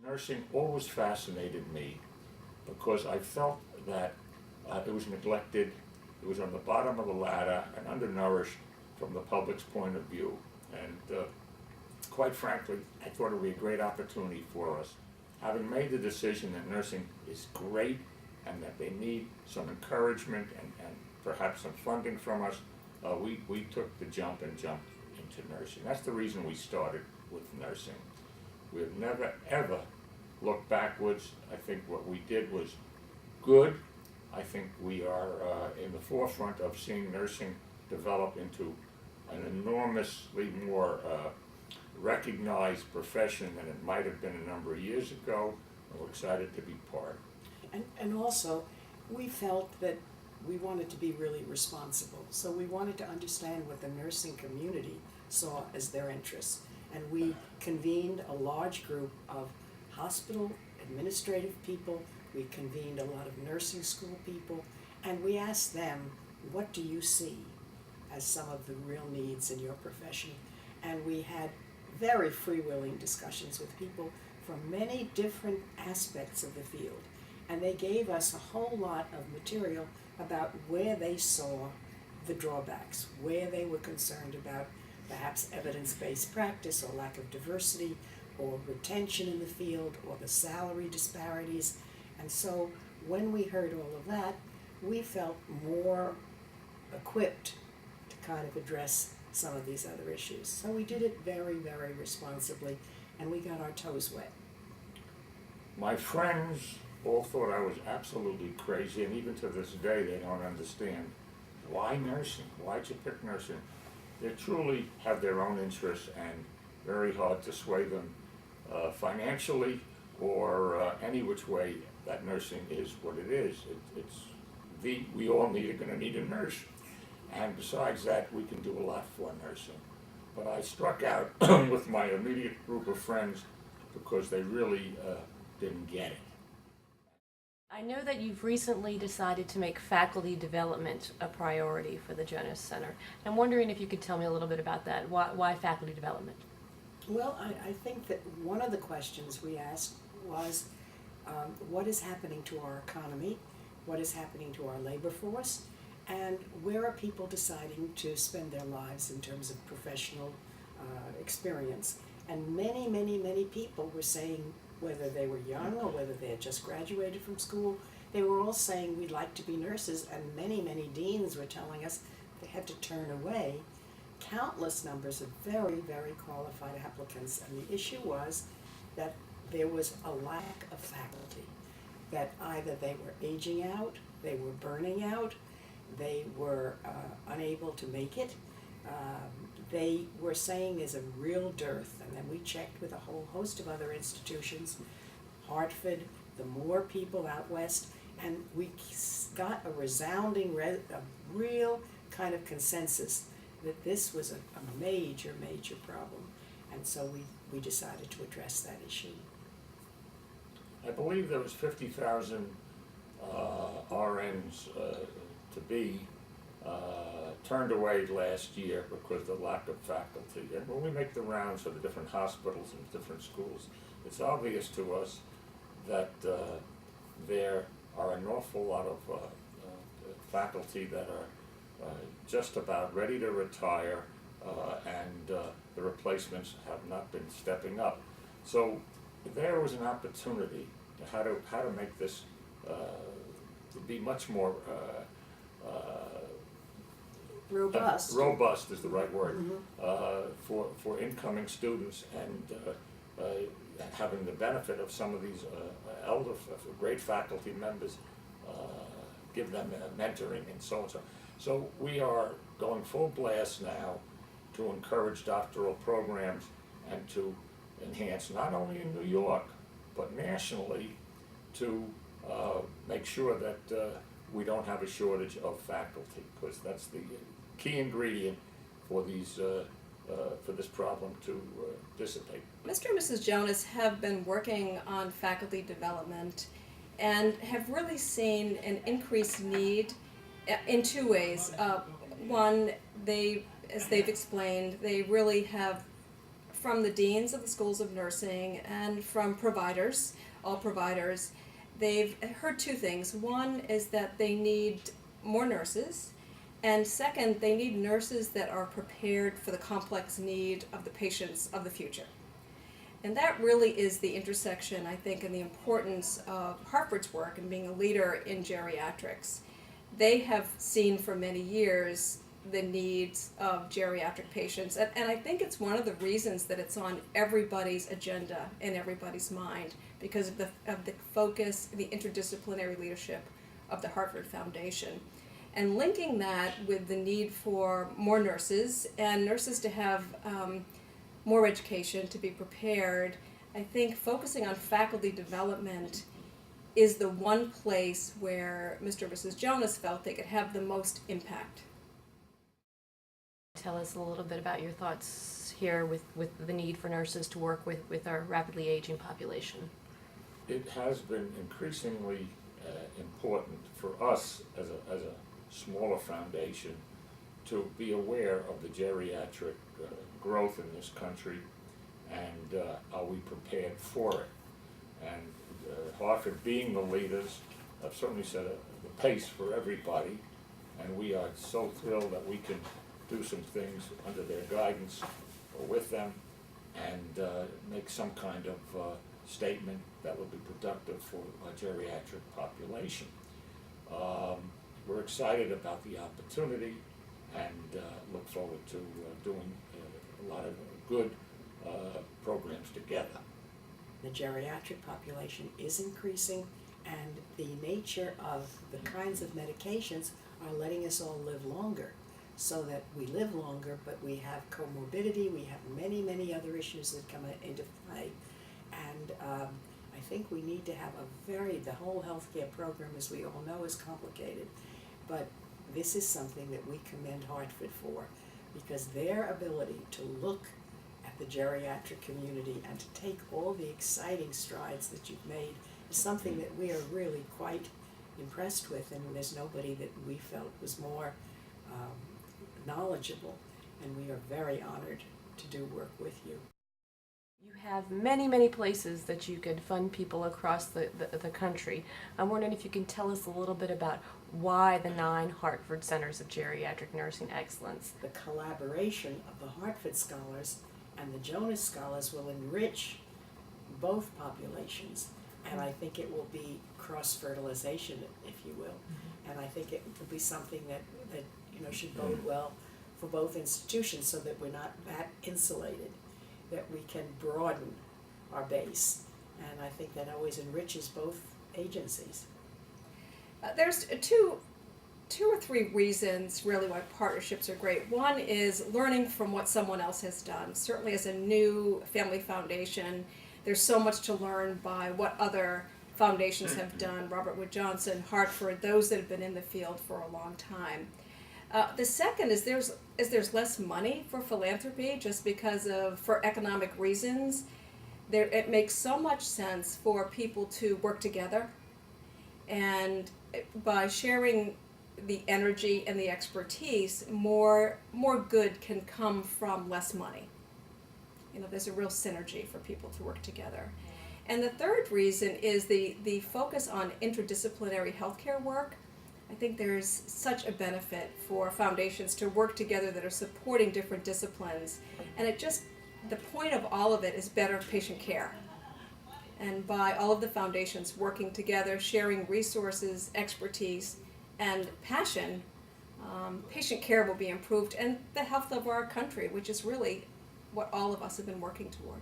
Nursing always fascinated me because I felt that it was neglected, it was on the bottom of the ladder and undernourished from the public's point of view. And quite frankly, I thought it would be a great opportunity for us. Having made the decision that nursing is great and that they need some encouragement and perhaps some funding from us, we took the jump and jumped into nursing. That's the reason we started with nursing. We've never, ever looked backwards. I think what we did was good. I think we are in the forefront of seeing nursing develop into an enormously more recognized profession than it might have been a number of years ago, and we're excited to be part. And also, we felt that we wanted to be really responsible, so we wanted to understand what the nursing community saw as their interests. And we convened a large group of hospital administrative people, we convened a lot of nursing school people, and we asked them, what do you see as some of the real needs in your profession? And we had very free-willing discussions with people from many different aspects of the field. And they gave us a whole lot of material about where they saw the drawbacks, where they were concerned about perhaps evidence-based practice or lack of diversity or retention in the field or the salary disparities. And so when we heard all of that, we felt more equipped to kind of address some of these other issues. So we did it very, very responsibly, and we got our toes wet. My friends all thought I was absolutely crazy, and even to this day they don't understand. Why nursing? Why'd you pick nursing? They truly have their own interests and very hard to sway them financially or any which way that nursing is what it is. We all are going to need a nurse. And besides that, we can do a lot for nursing. But I struck out with my immediate group of friends because they really didn't get it. I know that you've recently decided to make faculty development a priority for the Jonas Center. I'm wondering if you could tell me a little bit about that. Why faculty development? Well, I think that one of the questions we asked was, what is happening to our economy? What is happening to our labor force? And where are people deciding to spend their lives in terms of professional experience? And many, many, many people were saying, whether they were young or whether they had just graduated from school, they were all saying we'd like to be nurses, and many, many deans were telling us they had to turn away countless numbers of very, very qualified applicants. And the issue was that there was a lack of faculty, that either they were aging out, they were burning out, they were unable to make it. They were saying there's a real dearth, and then we checked with a whole host of other institutions, Hartford, the Moore people out west, and we got a resounding, a real kind of consensus that this was a major, major problem. And so we decided to address that issue. I believe there was 50,000 RNs to be turned away last year because of the lack of faculty. And when we make the rounds for the different hospitals and different schools, it's obvious to us that there are an awful lot of faculty that are just about ready to retire, and the replacements have not been stepping up. So there was an opportunity to how to make this to be much more Robust. Robust is the right word. For incoming students, and having the benefit of some of these elder, great faculty members, give them mentoring and so on. So we are going full blast now to encourage doctoral programs and to enhance, not only in New York, but nationally, to make sure that we don't have a shortage of faculty, because that's the key ingredient for these for this problem to dissipate. Mr. and Mrs. Jonas have been working on faculty development and have really seen an increased need in two ways. One, as they've explained, they really have from the deans of the schools of nursing and from providers, all providers, they've heard two things. One is that they need more nurses, and second, they need nurses that are prepared for the complex need of the patients of the future. And that really is the intersection, I think, and the importance of Hartford's work and being a leader in geriatrics. They have seen for many years the needs of geriatric patients, and I think it's one of the reasons that it's on everybody's agenda and everybody's mind, because of the focus, the interdisciplinary leadership of the Hartford Foundation. And linking that with the need for more nurses and nurses to have more education, to be prepared, I think focusing on faculty development is the one place where Mr. and Mrs. Jonas felt they could have the most impact. Tell us a little bit about your thoughts here with the need for nurses to work with our rapidly aging population. It has been increasingly important for us as a smaller foundation to be aware of the geriatric growth in this country, and are we prepared for it? And Hartford, being the leaders, have certainly set the pace for everybody, and we are so thrilled that we can do some things under their guidance or with them, and make some kind of statement that will be productive for our geriatric population. We're excited about the opportunity and look forward to doing a lot of good programs together. The geriatric population is increasing, and the nature of the kinds of medications are letting us all live longer, so that we live longer, but we have comorbidity, we have many, many other issues that come into play. And I think we need to have the whole healthcare program, as we all know, is complicated, but this is something that we commend Hartford for, because their ability to look at the geriatric community and to take all the exciting strides that you've made is something that we are really quite impressed with, and there's nobody that we felt was more knowledgeable, and we are very honored to do work with you. You have many, many places that you could fund people across the country. I'm wondering if you can tell us a little bit about why the 9 Hartford Centers of Geriatric Nursing Excellence. The collaboration of the Hartford Scholars and the Jonas Scholars will enrich both populations, and I think it will be cross-fertilization, if you will. And I think it will be something that should bode well for both institutions, so that we're not that insulated, that we can broaden our base, and I think that always enriches both agencies. There's two or three reasons really why partnerships are great. One is learning from what someone else has done. Certainly as a new family foundation, there's so much to learn by what other foundations have done. Robert Wood Johnson, Hartford, those that have been in the field for a long time. The second is there's less money for philanthropy, just because for economic reasons. It makes so much sense for people to work together, and by sharing the energy and the expertise, more good can come from less money. There's a real synergy for people to work together. And the third reason is the focus on interdisciplinary healthcare work. I think there's such a benefit for foundations to work together that are supporting different disciplines. And the point of all of it is better patient care. And by all of the foundations working together, sharing resources, expertise, and passion, patient care will be improved, and the health of our country, which is really what all of us have been working toward.